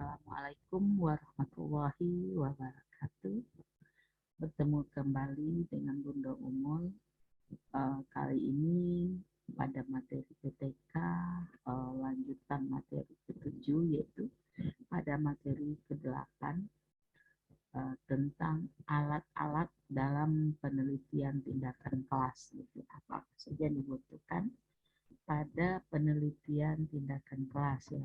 Assalamualaikum warahmatullahi wabarakatuh. Bertemu kembali dengan Bunda Umul. Kali ini pada materi PTK lanjutan materi ke-7, yaitu pada materi ke-8 tentang alat-alat dalam penelitian tindakan kelas. Apa saja yang dibutuhkan pada penelitian tindakan kelas ya.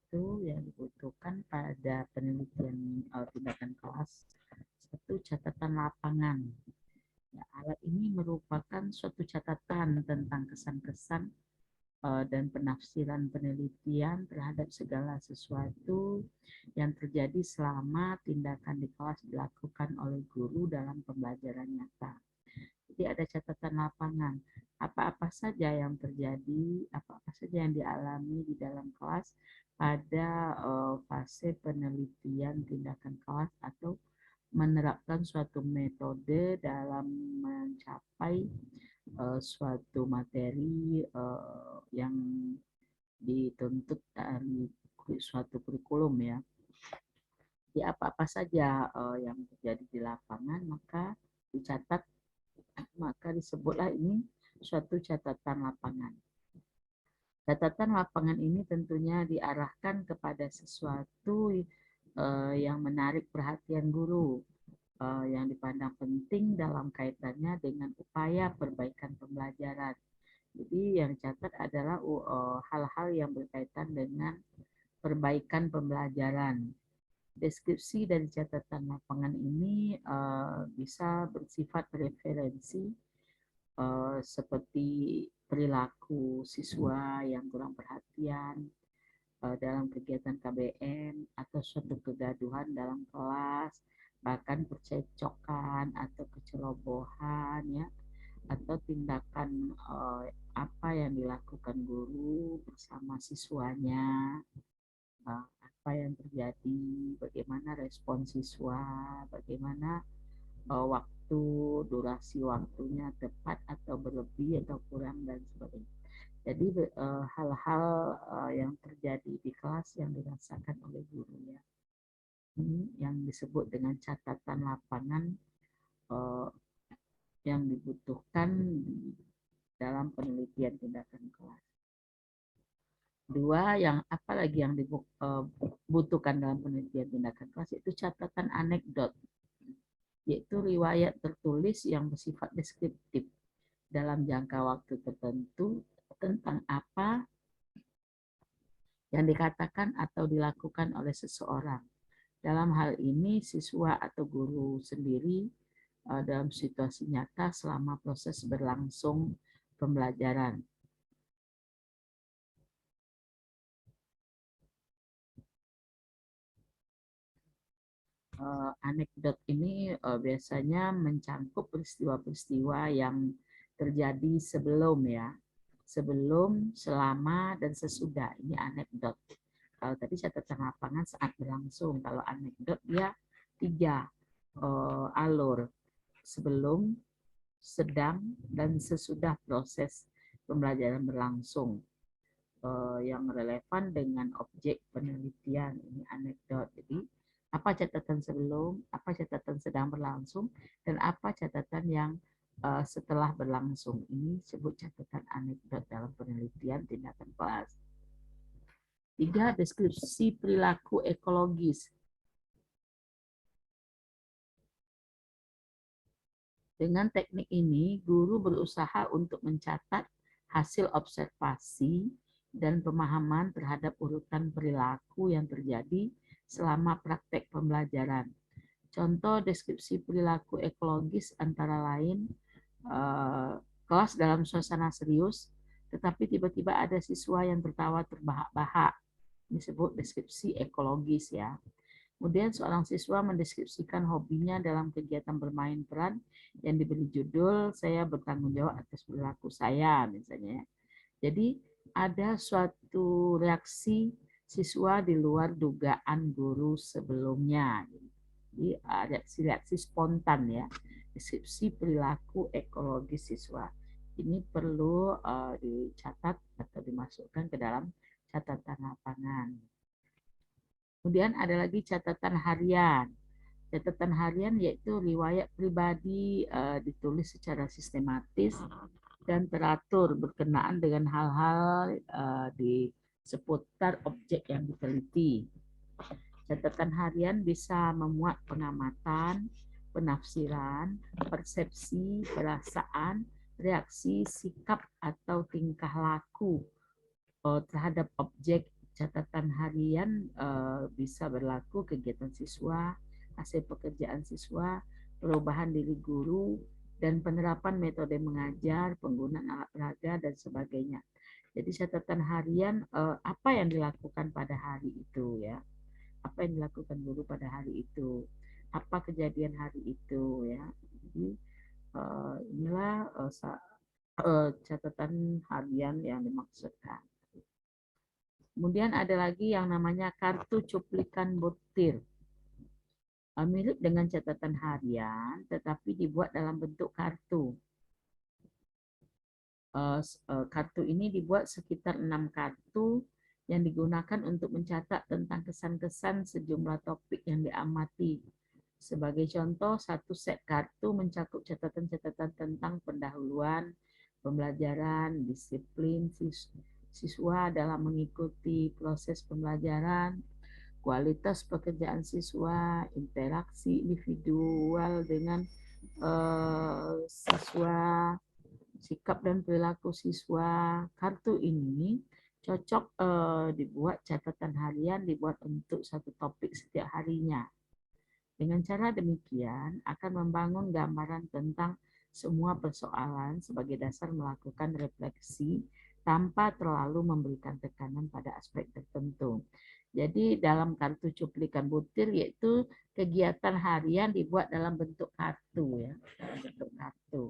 Satu yang dibutuhkan pada penelitian tindakan kelas, satu catatan lapangan. Ya, alat ini merupakan suatu catatan tentang kesan-kesan dan penafsiran penelitian terhadap segala sesuatu yang terjadi selama tindakan di kelas dilakukan oleh guru dalam pembelajaran nyata. Jadi ada catatan lapangan, apa-apa saja yang terjadi, apa-apa saja yang dialami di dalam kelas pada fase penelitian tindakan kelas atau menerapkan suatu metode dalam mencapai suatu materi yang dituntut dari suatu kurikulum ya. Jadi apa-apa saja yang terjadi di lapangan maka dicatat, maka disebutlah ini suatu catatan lapangan. Catatan lapangan ini tentunya diarahkan kepada sesuatu yang menarik perhatian guru, yang dipandang penting dalam kaitannya dengan upaya perbaikan pembelajaran. Jadi yang dicatat adalah hal-hal yang berkaitan dengan perbaikan pembelajaran. Deskripsi dari catatan lapangan ini bisa bersifat referensi seperti perilaku siswa yang kurang perhatian dalam kegiatan KBM atau suatu kegaduhan dalam kelas, bahkan percecokan atau kecerobohan ya, atau tindakan apa yang dilakukan guru bersama siswanya, apa yang terjadi, bagaimana respon siswa, bagaimana waktu, durasi waktunya tepat atau berlebih atau kurang dan sebagainya. Jadi hal-hal yang terjadi di kelas yang dirasakan oleh guru ya. Ini yang disebut dengan catatan lapangan yang dibutuhkan dalam penelitian tindakan kelas. Dua, yang apalagi yang dibutuhkan dalam penelitian tindakan kelas itu catatan anekdot, yaitu riwayat tertulis yang bersifat deskriptif dalam jangka waktu tertentu tentang apa yang dikatakan atau dilakukan oleh seseorang. Dalam hal ini, siswa atau guru sendiri dalam situasi nyata selama proses berlangsung pembelajaran. Anekdot ini biasanya mencangkup peristiwa-peristiwa yang terjadi sebelum ya, sebelum, selama, dan sesudah. Ini anekdot. Kalau tadi catatan lapangan saat berlangsung, kalau anekdot dia 3 alur: sebelum, sedang, dan sesudah proses pembelajaran berlangsung. Yang relevan dengan objek penelitian, ini anekdot. Jadi apa catatan sebelum, apa catatan sedang berlangsung, dan apa catatan yang setelah berlangsung. Ini disebut catatan anekdot dalam penelitian tindakan kelas. 3, deskripsi perilaku ekologis. Dengan teknik ini, guru berusaha untuk mencatat hasil observasi dan pemahaman terhadap urutan perilaku yang terjadi selama praktek pembelajaran. Contoh deskripsi perilaku ekologis antara lain kelas dalam suasana serius, tetapi tiba-tiba ada siswa yang tertawa terbahak-bahak. Disebut deskripsi ekologis ya. Kemudian seorang siswa mendeskripsikan hobinya dalam kegiatan bermain peran yang diberi judul "Saya bertanggung jawab atas perilaku saya" misalnya. Jadi ada suatu reaksi siswa di luar dugaan guru sebelumnya. Jadi reaksi-reaksi spontan ya. Deskripsi perilaku ekologis siswa. ini perlu dicatat atau dimasukkan ke dalam catatan lapangan. Kemudian ada lagi catatan harian. Catatan harian yaitu riwayat pribadi ditulis secara sistematis dan teratur berkenaan dengan hal-hal di seputar objek yang diteliti. Catatan harian bisa memuat pengamatan, penafsiran, persepsi, perasaan, reaksi, sikap, atau tingkah laku terhadap objek. Catatan harian bisa berlaku kegiatan siswa, hasil pekerjaan siswa, perubahan diri guru, dan penerapan metode mengajar, penggunaan alat peraga, dan sebagainya. Jadi catatan harian apa yang dilakukan pada hari itu ya, apa yang dilakukan guru pada hari itu, apa kejadian hari itu ya. Jadi inilah catatan harian yang dimaksudkan. Kemudian ada lagi yang namanya kartu cuplikan butir. Mirip dengan catatan harian, tetapi dibuat dalam bentuk kartu. Kartu ini dibuat sekitar 6 kartu yang digunakan untuk mencatat tentang kesan-kesan sejumlah topik yang diamati. Sebagai contoh, satu set kartu mencakup catatan-catatan tentang pendahuluan, pembelajaran, disiplin siswa dalam mengikuti proses pembelajaran, kualitas pekerjaan siswa, interaksi individual dengan siswa, sikap dan perilaku siswa. Kartu ini cocok dibuat catatan harian, dibuat untuk satu topik setiap harinya. Dengan cara demikian akan membangun gambaran tentang semua persoalan sebagai dasar melakukan refleksi tanpa terlalu memberikan tekanan pada aspek tertentu. Jadi dalam kartu cuplikan butir yaitu kegiatan harian dibuat dalam bentuk kartu ya, dalam bentuk kartu.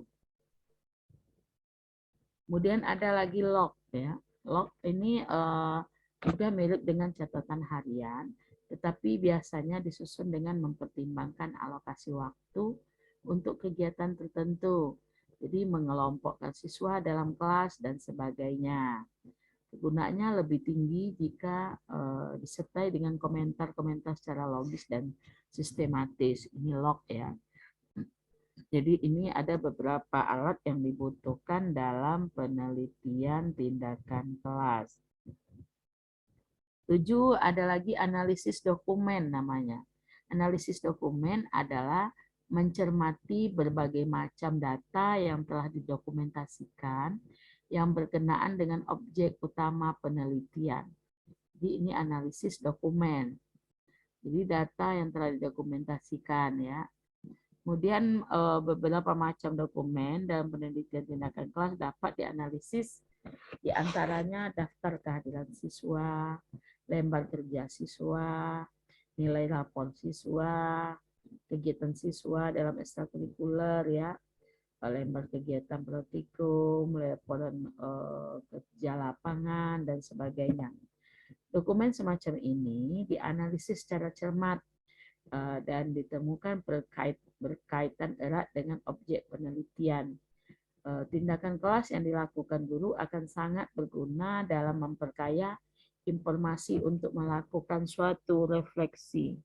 Kemudian ada lagi log ya. Log ini juga mirip dengan catatan harian, tetapi biasanya disusun dengan mempertimbangkan alokasi waktu untuk kegiatan tertentu. Jadi mengelompokkan siswa dalam kelas dan sebagainya. Kegunaannya lebih tinggi jika disertai dengan komentar-komentar secara logis dan sistematis. Ini log ya. Jadi ini ada beberapa alat yang dibutuhkan dalam penelitian tindakan kelas. 7 ada lagi analisis dokumen namanya. Analisis dokumen adalah mencermati berbagai macam data yang telah didokumentasikan yang berkenaan dengan objek utama penelitian. Jadi ini analisis dokumen. Jadi data yang telah didokumentasikan ya. Kemudian beberapa macam dokumen dalam penelitian tindakan kelas dapat dianalisis, diantaranya daftar kehadiran siswa, lembar kerja siswa, nilai rapor siswa, kegiatan siswa dalam ekstrakurikuler ya, lembar kegiatan praktikum, laporan kerja lapangan dan sebagainya. Dokumen semacam ini dianalisis secara cermat dan ditemukan berkaitan erat dengan objek penelitian. Tindakan kelas yang dilakukan guru akan sangat berguna dalam memperkaya informasi untuk melakukan suatu refleksi.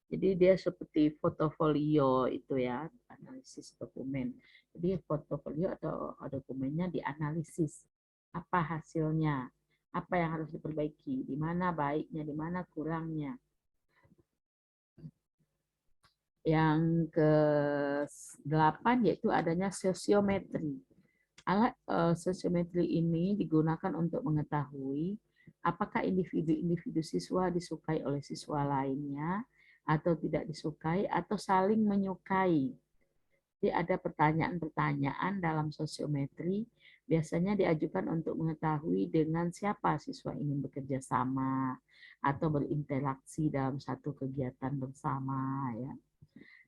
Jadi dia seperti portofolio itu ya, analisis dokumen. Jadi portofolio atau dokumennya dianalisis. Apa hasilnya? Apa yang harus diperbaiki? Di mana baiknya, di mana kurangnya? Yang ke-8 yaitu adanya sosiometri. Alat sosiometri ini digunakan untuk mengetahui apakah individu-individu siswa disukai oleh siswa lainnya atau tidak disukai atau saling menyukai. Jadi ada pertanyaan-pertanyaan dalam sosiometri biasanya diajukan untuk mengetahui dengan siapa siswa ingin bekerja sama atau berinteraksi dalam satu kegiatan bersama ya.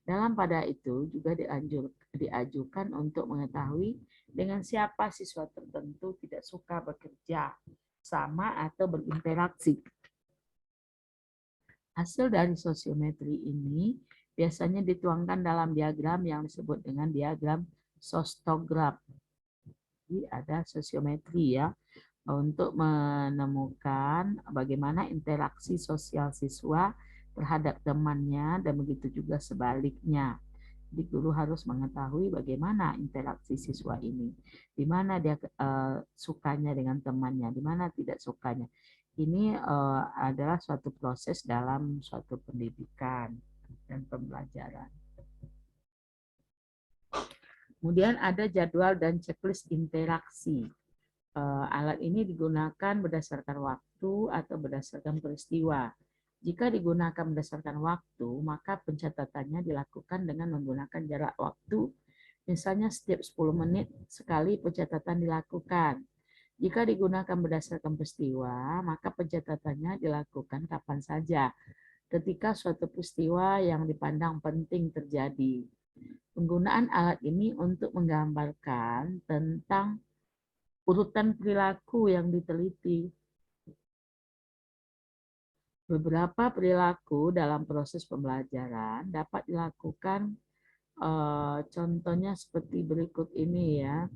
Dalam pada itu juga diajukan untuk mengetahui dengan siapa siswa tertentu tidak suka bekerja sama atau berinteraksi. Hasil dari sosiometri ini biasanya dituangkan dalam diagram yang disebut dengan diagram sostogram. Jadi ada sosiometri ya, untuk menemukan bagaimana interaksi sosial siswa terhadap temannya dan begitu juga sebaliknya. Jadi guru harus mengetahui bagaimana interaksi siswa ini, di mana dia sukanya dengan temannya, di mana tidak sukanya. Ini adalah suatu proses dalam suatu pendidikan dan pembelajaran. Kemudian ada jadwal dan checklist interaksi. Alat ini digunakan berdasarkan waktu atau berdasarkan peristiwa. Jika digunakan berdasarkan waktu, maka pencatatannya dilakukan dengan menggunakan jarak waktu. Misalnya setiap 10 menit sekali pencatatan dilakukan. Jika digunakan berdasarkan peristiwa, maka pencatatannya dilakukan kapan saja ketika suatu peristiwa yang dipandang penting terjadi. Penggunaan alat ini untuk menggambarkan tentang urutan perilaku yang diteliti. Beberapa perilaku dalam proses pembelajaran dapat dilakukan, contohnya seperti berikut ini ya.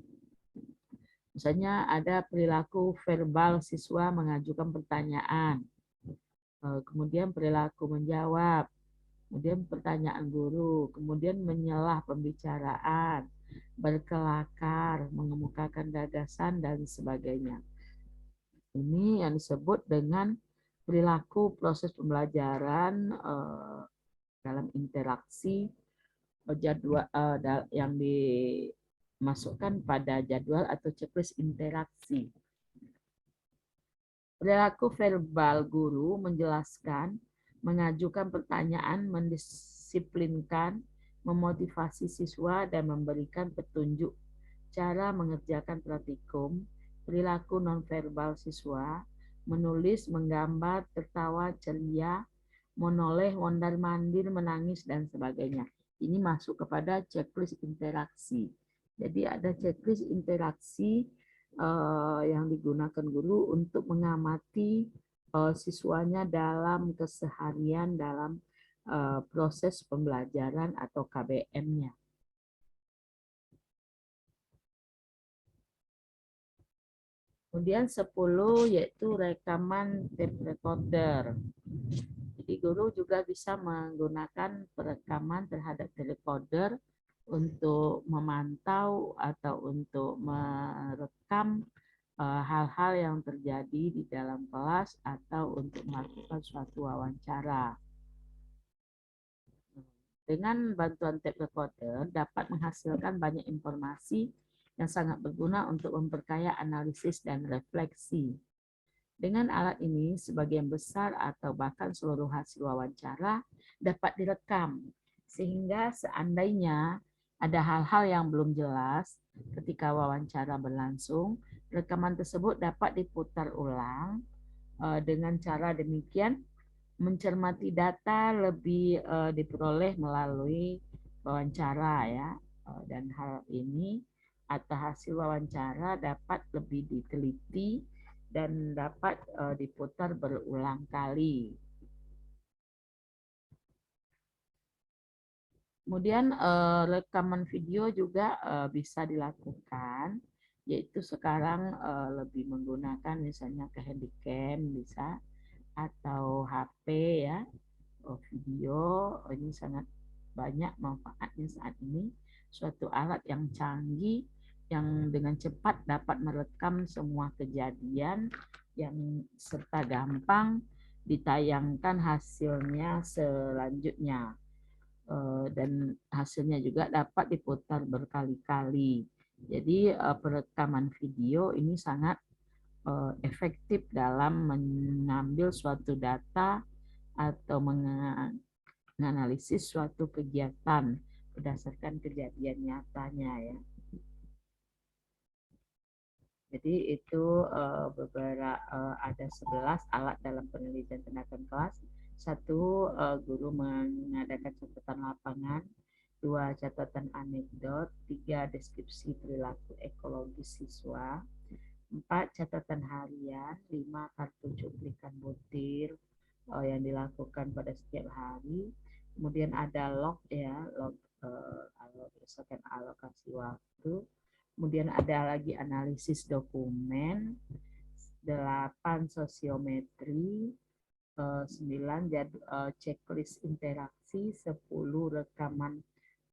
Misalnya ada perilaku verbal siswa mengajukan pertanyaan, kemudian perilaku menjawab, kemudian pertanyaan guru, kemudian menyelah pembicaraan, berkelakar, mengemukakan gagasan, dan sebagainya. Ini yang disebut dengan perilaku proses pembelajaran dalam interaksi jadwal yang dimasukkan pada jadwal atau checklist interaksi. Perilaku verbal guru menjelaskan, mengajukan pertanyaan, mendisiplinkan, memotivasi siswa, dan memberikan petunjuk cara mengerjakan praktikum. Perilaku nonverbal siswa, menulis, menggambar, tertawa, ceria, menoleh, mondar-mandir, menangis, dan sebagainya. Ini masuk kepada checklist interaksi. Jadi ada checklist interaksi yang digunakan guru untuk mengamati siswanya dalam keseharian dalam proses pembelajaran atau KBM-nya. Kemudian 10 yaitu rekaman tape recorder. Jadi guru juga bisa menggunakan perekaman terhadap tape recorder untuk memantau atau untuk merekam hal-hal yang terjadi di dalam kelas atau untuk melakukan suatu wawancara. Dengan bantuan tape recorder dapat menghasilkan banyak informasi yang sangat berguna untuk memperkaya analisis dan refleksi. Dengan alat ini, sebagian besar atau bahkan seluruh hasil wawancara dapat direkam, sehingga seandainya ada hal-hal yang belum jelas ketika wawancara berlangsung, rekaman tersebut dapat diputar ulang. Dengan cara demikian, mencermati data lebih diperoleh melalui wawancara ya, dan hal ini atau hasil wawancara dapat lebih diteliti dan dapat diputar berulang kali. Kemudian rekaman video juga bisa dilakukan, yaitu sekarang lebih menggunakan misalnya ke handycam bisa, atau HP ya, video. Ini sangat banyak manfaatnya saat ini. Suatu alat yang canggih yang dengan cepat dapat merekam semua kejadian yang serta gampang ditayangkan hasilnya selanjutnya. Dan hasilnya juga dapat diputar berkali-kali. Jadi perekaman video ini sangat efektif dalam mengambil suatu data atau menganalisis suatu kegiatan berdasarkan kejadian nyatanya ya. Jadi itu beberapa ada 11 alat dalam penelitian tindakan kelas. 1, guru mengadakan catatan lapangan. 2, catatan anekdot. 3, deskripsi perilaku ekologis siswa. 4, catatan harian. 5, kartu cuplikan butir yang dilakukan pada setiap hari. Kemudian ada log ya, log berdasarkan alokasi waktu. Kemudian ada lagi analisis dokumen, 8 sosiometri, 9 checklist interaksi, 10 rekaman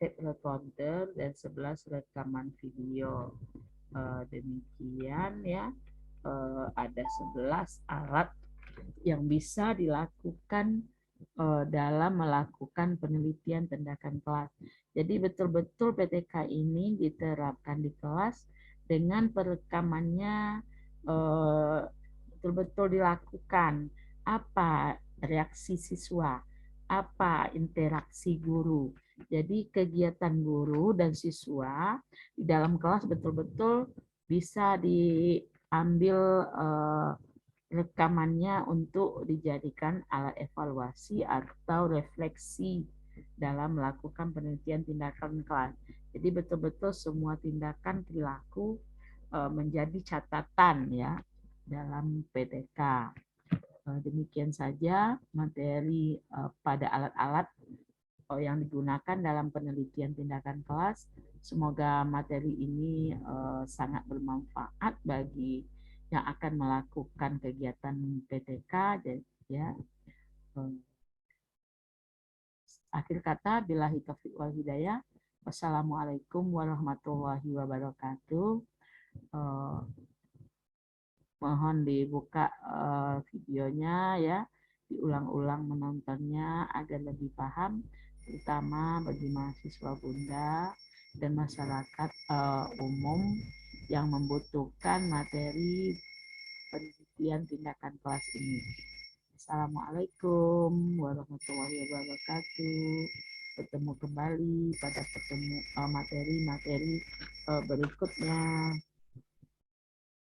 tape recorder, dan 11 rekaman video. Demikian ya, ada 11 alat yang bisa dilakukan dalam melakukan penelitian tindakan kelas. Jadi betul-betul PTK ini diterapkan di kelas dengan perekamannya betul-betul dilakukan. Apa reaksi siswa, apa interaksi guru. Jadi kegiatan guru dan siswa di dalam kelas betul-betul bisa diambil rekamannya untuk dijadikan alat evaluasi atau refleksi dalam melakukan penelitian tindakan kelas. Jadi betul-betul semua tindakan perilaku menjadi catatan ya dalam PTK. Demikian saja materi pada alat-alat yang digunakan dalam penelitian tindakan kelas. Semoga materi ini sangat bermanfaat bagi yang akan melakukan kegiatan PTK. Ya, akhir kata, billahi taufiq wal hidayah. Wassalamualaikum warahmatullahi wabarakatuh. Mohon dibuka videonya ya, diulang-ulang menontonnya agar lebih paham, terutama bagi mahasiswa Bunda dan masyarakat umum yang membutuhkan materi penelitian tindakan kelas ini. Assalamualaikum warahmatullahi wabarakatuh. Bertemu kembali pada materi-materi berikutnya.